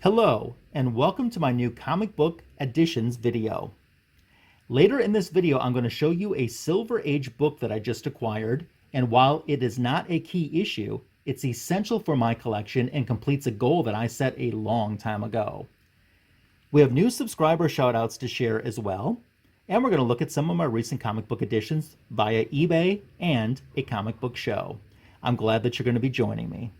Hello, and welcome to my new comic book editions video. Later in this video, I'm going to show you a Silver Age book that I just acquired, and while it is not a key issue, it's essential for my collection and completes a goal that I set a long time ago. We have new subscriber shoutouts to share as well, and we're going to look at some of my recent comic book editions via eBay and a comic book show. I'm glad that you're going to be joining me.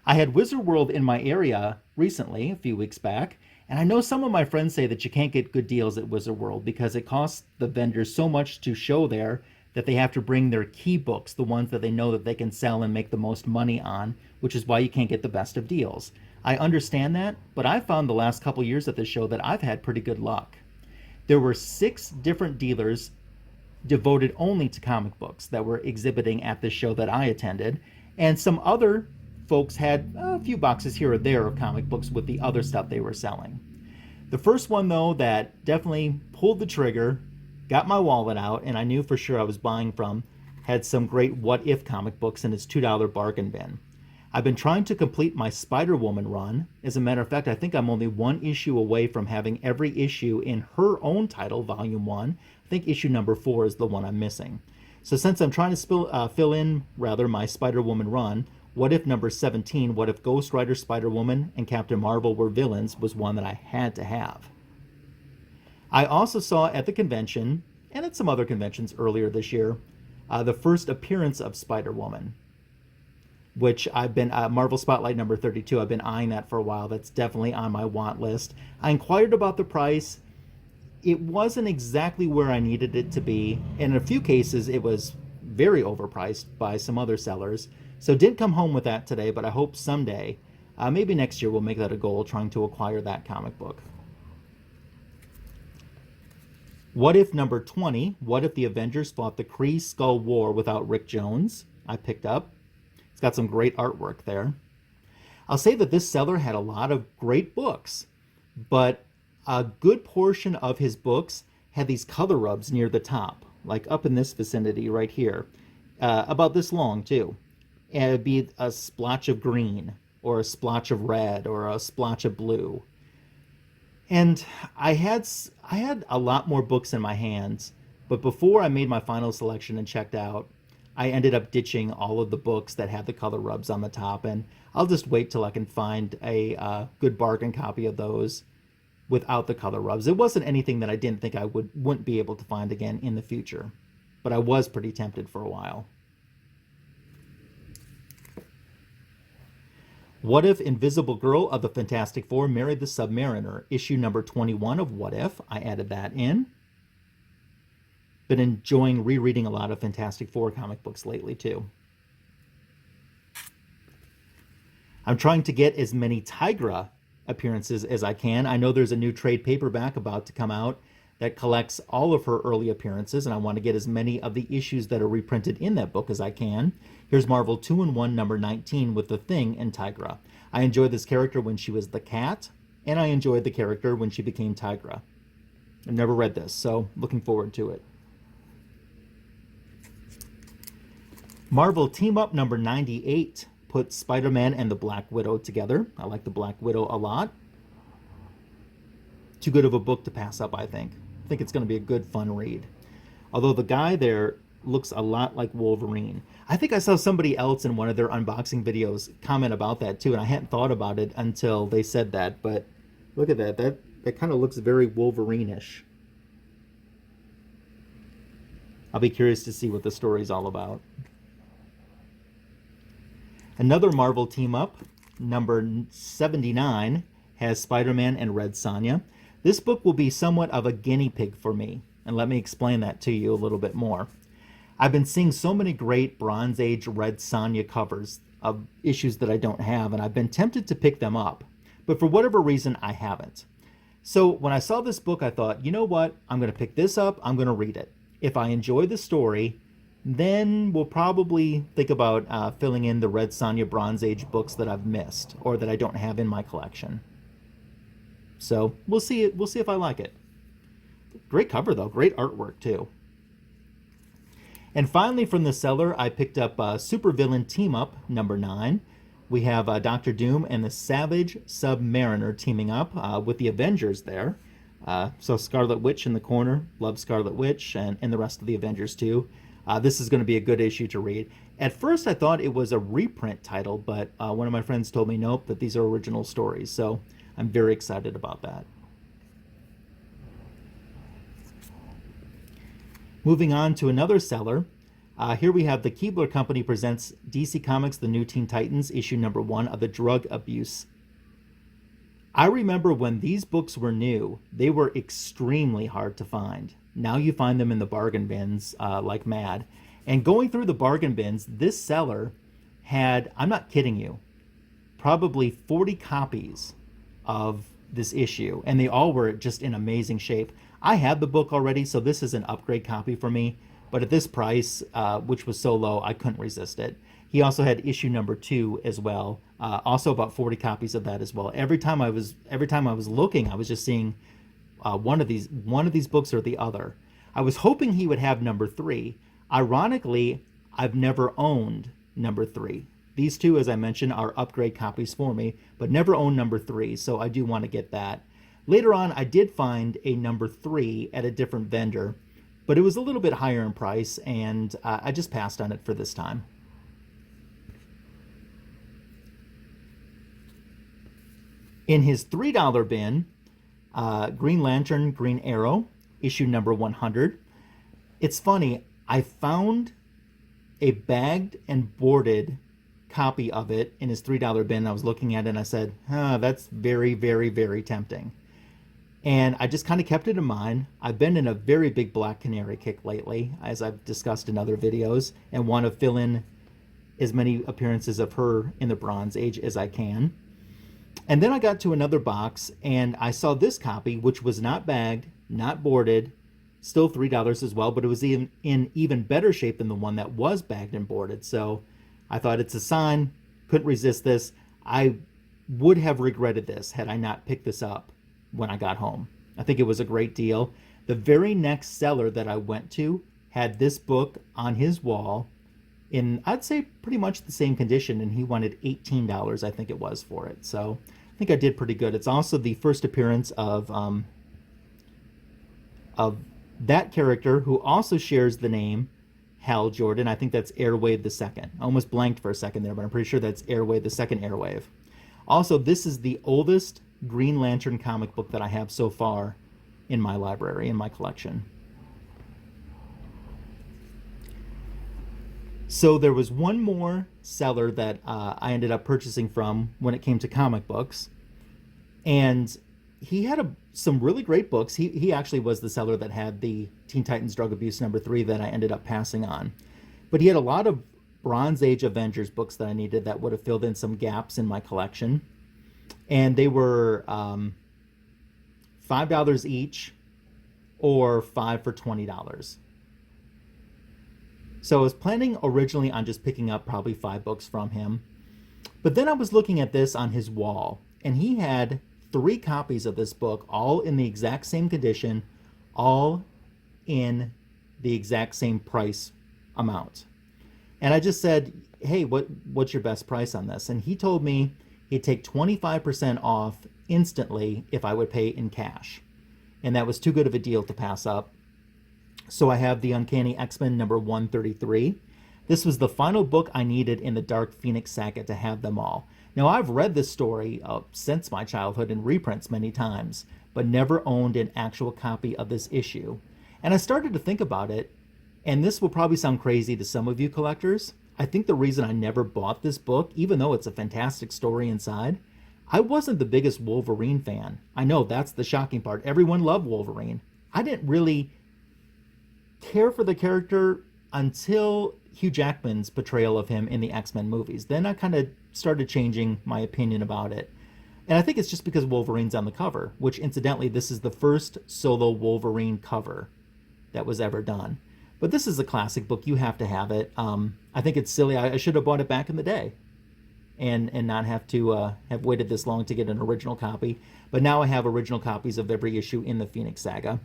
I had Wizard World in my area recently, a few weeks back, and I know some of my friends say that you can't get good deals at Wizard World because it costs the vendors so much to show there that they have to bring their key books, the ones that they know that they can sell and make the most money on, which is why you can't get the best of deals. I understand that, but I've found the last couple years at this show that I've had pretty good luck. There were 6 different dealers devoted only to comic books that were exhibiting at this show that I attended, and some other folks had a few boxes here or there of comic books with the other stuff they were selling. The first one, though, that definitely pulled the trigger, got my wallet out, and I knew for sure I was buying from, had some great What If comic books in its $2 bargain bin. I've been trying to complete my Spider-Woman run. As a matter of fact, I think I'm only one issue away from having every issue in her own title, Volume 1. I think issue number 4 is the one I'm missing. So since I'm trying to fill in my Spider-Woman run, What If number 17, What If Ghost Rider, Spider-Woman, and Captain Marvel were villains, was one that I had to have. I also saw at the convention, and at some other conventions earlier this year, the first appearance of Spider-Woman, which I've been, Marvel Spotlight number 32, I've been eyeing that for a while. That's definitely on my want list. I inquired about the price. It wasn't exactly where I needed it to be. In a few cases, it was very overpriced by some other sellers. So didn't come home with that today, but I hope someday, maybe next year, we'll make that a goal, trying to acquire that comic book. What If number 20, What If the Avengers Fought the Kree-Skull War Without Rick Jones, I picked up. It's got some great artwork there. I'll say that this seller had a lot of great books, but a good portion of his books had these color rubs near the top, like up in this vicinity right here, about this long too. And it'd be a splotch of green, or a splotch of red, or a splotch of blue. And I had a lot more books in my hands, but before I made my final selection and checked out, I ended up ditching all of the books that had the color rubs on the top, and I'll just wait till I can find a good bargain copy of those without the color rubs. It wasn't anything that I didn't think I wouldn't be able to find again in the future, but I was pretty tempted for a while. What If Invisible Girl of the Fantastic Four Married the Submariner, issue number 21 of What If. I added that in. Been enjoying rereading a lot of Fantastic Four comic books lately, too. I'm trying to get as many Tigra appearances as I can. I know there's a new trade paperback about to come out that collects all of her early appearances, and I want to get as many of the issues that are reprinted in that book as I can. Here's Marvel 2-in-1 number 19 with The Thing and Tigra. I enjoyed this character when she was the Cat, and I enjoyed the character when she became Tigra. I've never read this, so looking forward to it. Marvel Team Up number 98 put Spider-Man and the Black Widow together. I like the Black Widow a lot. Too good of a book to pass up, I think. I think it's going to be a good, fun read. Although the guy there looks a lot like Wolverine. I think I saw somebody else in one of their unboxing videos comment about that too, and I hadn't thought about it until they said that, but look at that. That kind of looks very Wolverine-ish. I'll be curious to see what the story's all about. Another Marvel team-up, number 79, has Spider-Man and Red Sonja. This book will be somewhat of a guinea pig for me, and let me explain that to you a little bit more. I've been seeing so many great Bronze Age Red Sonja covers of issues that I don't have, and I've been tempted to pick them up, but for whatever reason, I haven't. So when I saw this book, I thought, you know what? I'm going to pick this up. I'm going to read it. If I enjoy the story, then we'll probably think about filling in the Red Sonja Bronze Age books that I've missed or that I don't have in my collection. So we'll see if I like it. Great cover, though. Great artwork, too. And finally, from the seller, I picked up Supervillain Team Up number 9. We have Doctor Doom and the Savage Submariner teaming up with the Avengers there. So Scarlet Witch in the corner, love Scarlet Witch, and the rest of the Avengers too. This is going to be a good issue to read. At first I thought it was a reprint title, but one of my friends told me nope, that these are original stories. So I'm very excited about that. Moving on to another seller. Here we have the Keebler Company presents DC Comics The New Teen Titans, issue number 1 of the drug abuse. I remember when these books were new, they were extremely hard to find. Now you find them in the bargain bins like mad. And going through the bargain bins, this seller had, I'm not kidding you, probably 40 copies of this issue. And they all were just in amazing shape. I had the book already, so this is an upgrade copy for me. But at this price, which was so low, I couldn't resist it. He also had issue number 2 as well. Also about 40 copies of that as well. Every time I was looking, I was just seeing one of these books or the other. I was hoping he would have number 3. Ironically, I've never owned number 3. These two, as I mentioned, are upgrade copies for me, but never owned number 3, so I do want to get that. Later on, I did find a number 3 at a different vendor, but it was a little bit higher in price, and I just passed on it for this time. In his $3 bin, Green Lantern, Green Arrow, issue number 100. It's funny, I found a bagged and boarded copy of it in his $3 bin. I was looking at it and I said, that's very, very, very tempting. And I just kind of kept it in mind. I've been in a very big Black Canary kick lately, as I've discussed in other videos, and want to fill in as many appearances of her in the Bronze Age as I can. And then I got to another box and I saw this copy, which was not bagged, not boarded, still $3 as well, but it was in even better shape than the one that was bagged and boarded. So I thought it's a sign, couldn't resist this. I would have regretted this had I not picked this up when I got home. I think it was a great deal. The very next seller that I went to had this book on his wall in, I'd say, pretty much the same condition, and he wanted $18, I think it was, for it. So I think I did pretty good. It's also the first appearance of that character, who also shares the name Hal Jordan. I think that's Airwave the Second. I almost blanked for a second there, but I'm pretty sure that's Airwave the Second Airwave. Also, this is the oldest Green Lantern comic book that I have so far in my library, in my collection. So there was one more seller that I ended up purchasing from when it came to comic books, and he had some really great books. He actually was the seller that had the Teen Titans Drug Abuse number 3 that I ended up passing on. But he had a lot of Bronze Age Avengers books that I needed that would have filled in some gaps in my collection. And they were $5 each, or 5 for $20. So I was planning originally on just picking up probably 5 books from him. But then I was looking at this on his wall, and he had 3 copies of this book, all in the exact same condition, all in the exact same price amount. And I just said, hey, what's your best price on this? And he told me he'd take 25% off instantly if I would pay in cash. And that was too good of a deal to pass up. So I have the Uncanny X-Men number 133. This was the final book I needed in the Dark Phoenix saga to have them all. Now, I've read this story since my childhood in reprints many times, but never owned an actual copy of this issue. And I started to think about it, and this will probably sound crazy to some of you collectors. I think the reason I never bought this book, even though it's a fantastic story inside, I wasn't the biggest Wolverine fan. I know that's the shocking part. Everyone loved Wolverine. I didn't really care for the character until Hugh Jackman's portrayal of him in the X-Men movies. Then I kind of started changing my opinion about it. And I think it's just because Wolverine's on the cover, which incidentally, this is the first solo Wolverine cover that was ever done. But this is a classic book. You have to have it. I think it's silly. I should have bought it back in the day and not have to have waited this long to get an original copy. But now I have original copies of every issue in the Phoenix Saga.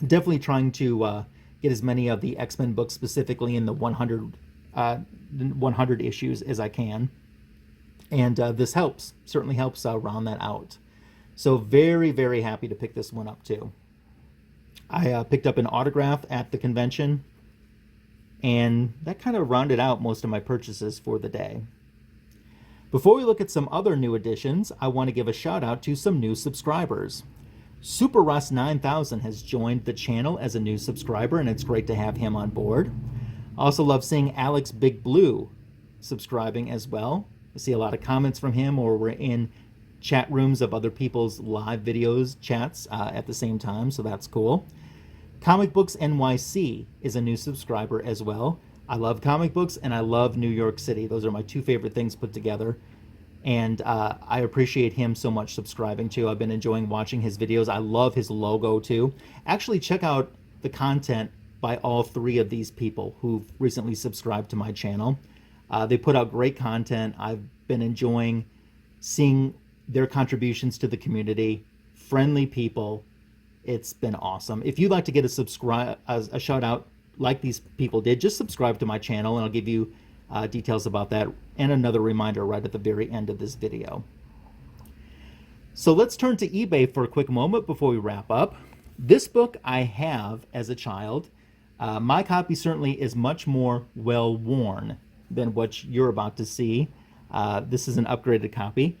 Definitely trying to get as many of the X-Men books, specifically in the 100 issues, as I can. And this certainly helps round that out. So very, very happy to pick this one up too. I picked up an autograph at the convention, and that kind of rounded out most of my purchases for the day. Before we look at some other new additions, I want to give a shout out to some new subscribers. Super Russ 9000 has joined the channel as a new subscriber, and it's great to have him on board. I also love seeing Alex Big Blue subscribing as well. I see a lot of comments from him, or we're in chat rooms of other people's live videos, chats at the same time, so that's cool. Comic Books NYC is a new subscriber as well. I love comic books and I love New York City. Those are my two favorite things put together. And I appreciate him so much subscribing too. I've been enjoying watching his videos. I love his logo too. Actually, check out the content by all three of these people who've recently subscribed to my channel. They put out great content. I've been enjoying seeing their contributions to the community. Friendly people. It's been awesome. If you'd like to get a shout out like these people did, just subscribe to my channel and I'll give you details about that and another reminder right at the very end of this video. So let's turn to eBay for a quick moment before we wrap up. This book I have as a child. My copy certainly is much more well worn than what you're about to see. This is an upgraded copy.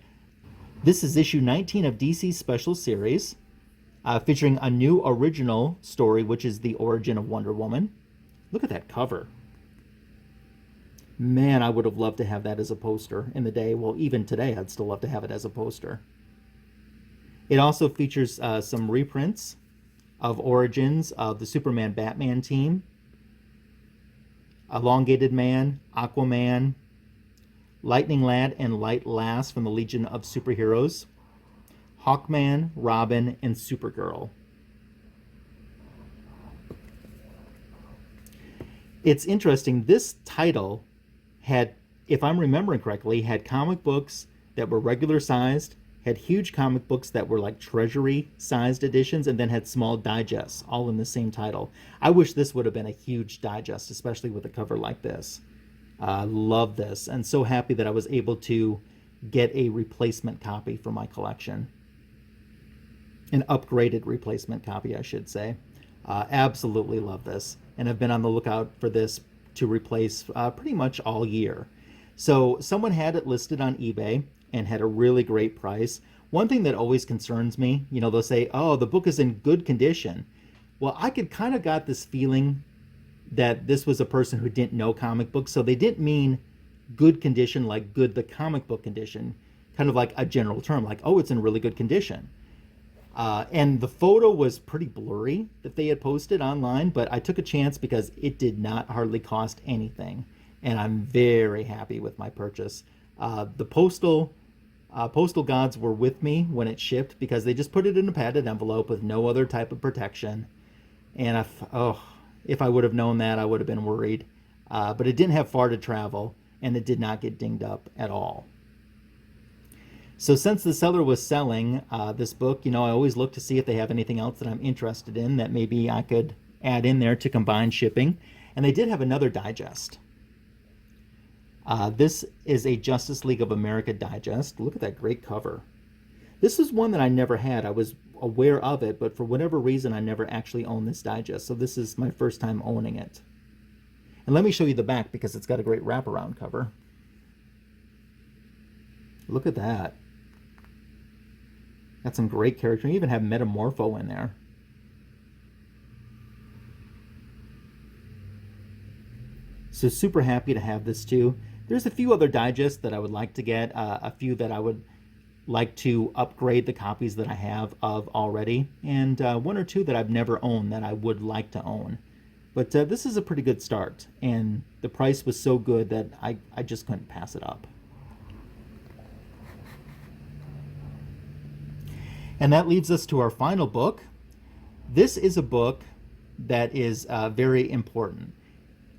This is issue 19 of DC's Special Series, featuring a new original story, which is the origin of Wonder Woman. Look at that cover. Man, I would have loved to have that as a poster in the day. Well, even today, I'd still love to have it as a poster. It also features some reprints of origins of the Superman Batman team, Elongated Man, Aquaman, Lightning Lad and Light Lass from the Legion of Superheroes, Hawkman, Robin, and Supergirl. It's interesting, this title had, if I'm remembering correctly, had comic books that were regular sized, had huge comic books that were like treasury sized editions, and then had small digests, all in the same title. I wish this would have been a huge digest, especially with a cover like this. Love this, and so happy that I was able to get a replacement copy for my collection. An upgraded replacement copy, I should say. Absolutely love this, and I've been on the lookout for this to replace pretty much all year. So someone had it listed on eBay and had a really great price. One thing that always concerns me, you know, they'll say, oh, the book is in good condition. Well, I could kind of got this feeling that this was a person who didn't know comic books, so they didn't mean good condition like good the comic book condition, kind of like a general term, like, oh, it's in really good condition. And the photo was pretty blurry that they had posted online, but I took a chance because it did not hardly cost anything, and I'm very happy with my purchase. The postal gods were with me when it shipped because they just put it in a padded envelope with no other type of protection, and if I would have known that, I would have been worried. But it didn't have far to travel, and it did not get dinged up at all. So since the seller was selling this book, you know, I always look to see if they have anything else that I'm interested in that maybe I could add in there to combine shipping. And they did have another digest. This is a Justice League of America digest. Look at that great cover. This is one that I never had. I was aware of it, but for whatever reason, I never actually owned this digest. So this is my first time owning it. And let me show you the back because it's got a great wraparound cover. Look at that. Got some great character. You even have Metamorpho in there. So super happy to have this too. There's a few other digests that I would like to get, a few that I would like to upgrade the copies that I have of already, and one or two that I've never owned that I would like to own. But this is a pretty good start, and the price was so good that I just couldn't pass it up. And that leads us to our final book. This is a book that is very important.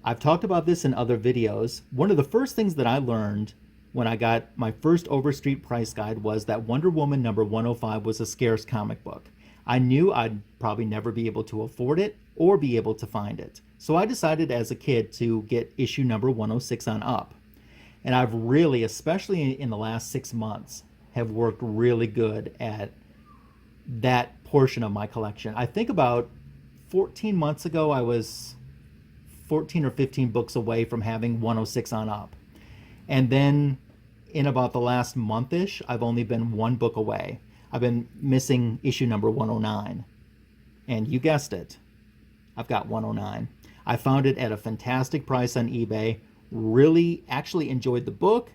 I've talked about this in other videos. One of the first things that I learned when I got my first Overstreet price guide was that Wonder Woman number 105 was a scarce comic book. I knew I'd probably never be able to afford it or be able to find it. So I decided as a kid to get issue number 106 on up. And I've really, especially in the last 6 months, have worked really good at that portion of my collection. I think about 14 months ago, I was 14 or 15 books away from having 106 on up. And then in about the last month-ish, I've only been one book away. I've been missing issue number 109. And you guessed it, I've got 109. I found it at a fantastic price on eBay. Really actually enjoyed the book.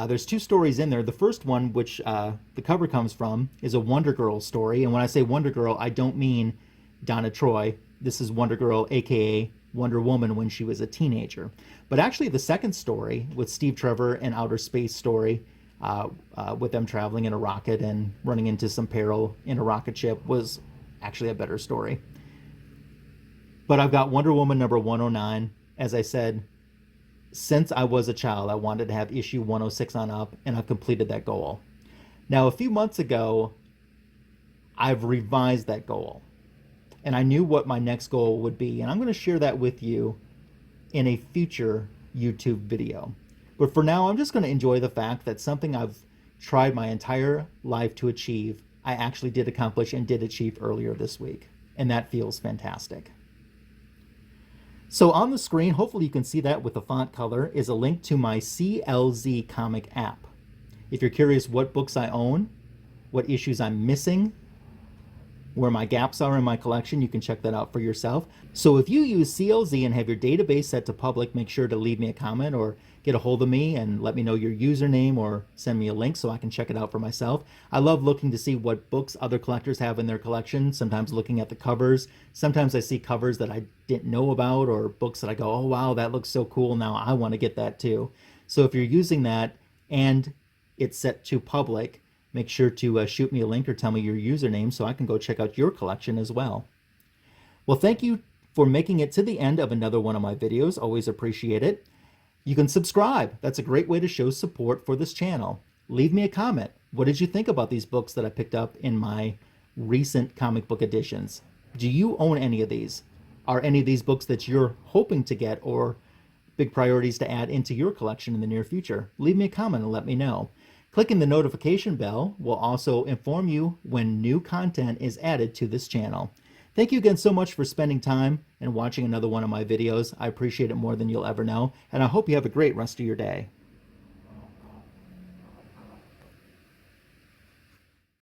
There's two stories in there. The first one, which the cover comes from, is a Wonder Girl story. And when I say Wonder Girl, I don't mean Donna Troy. This is Wonder Girl, aka Wonder Woman, when she was a teenager. But actually the second story with Steve Trevor, an outer space story, with them traveling in a rocket and running into some peril in a rocket ship, was actually a better story. But I've got Wonder Woman number 109. As I said, since I was a child, I wanted to have issue 106 on up, and I've completed that goal. Now, a few months ago, I've revised that goal, and I knew what my next goal would be, and I'm going to share that with you in a future YouTube video. But for now, I'm just going to enjoy the fact that something I've tried my entire life to achieve, I actually did accomplish and did achieve earlier this week, and that feels fantastic. So on the screen, hopefully you can see that with the font color, is a link to my CLZ comic app. If you're curious what books I own, what issues I'm missing, where my gaps are in my collection, you can check that out for yourself. So if you use CLZ and have your database set to public, make sure to leave me a comment or get a hold of me and let me know your username or send me a link so I can check it out for myself. I love looking to see what books other collectors have in their collection, sometimes looking at the covers. Sometimes I see covers that I didn't know about, or books that I go, oh wow, that looks so cool, now I want to get that too. So if you're using that and it's set to public, make sure to shoot me a link or tell me your username so I can go check out your collection as well. Well, thank you for making it to the end of another one of my videos. Always appreciate it. You can subscribe. That's a great way to show support for this channel. Leave me a comment. What did you think about these books that I picked up in my recent comic book editions? Do you own any of these? Are any of these books that you're hoping to get or big priorities to add into your collection in the near future? Leave me a comment and let me know. Clicking the notification bell will also inform you when new content is added to this channel. Thank you again so much for spending time and watching another one of my videos. I appreciate it more than you'll ever know, and I hope you have a great rest of your day.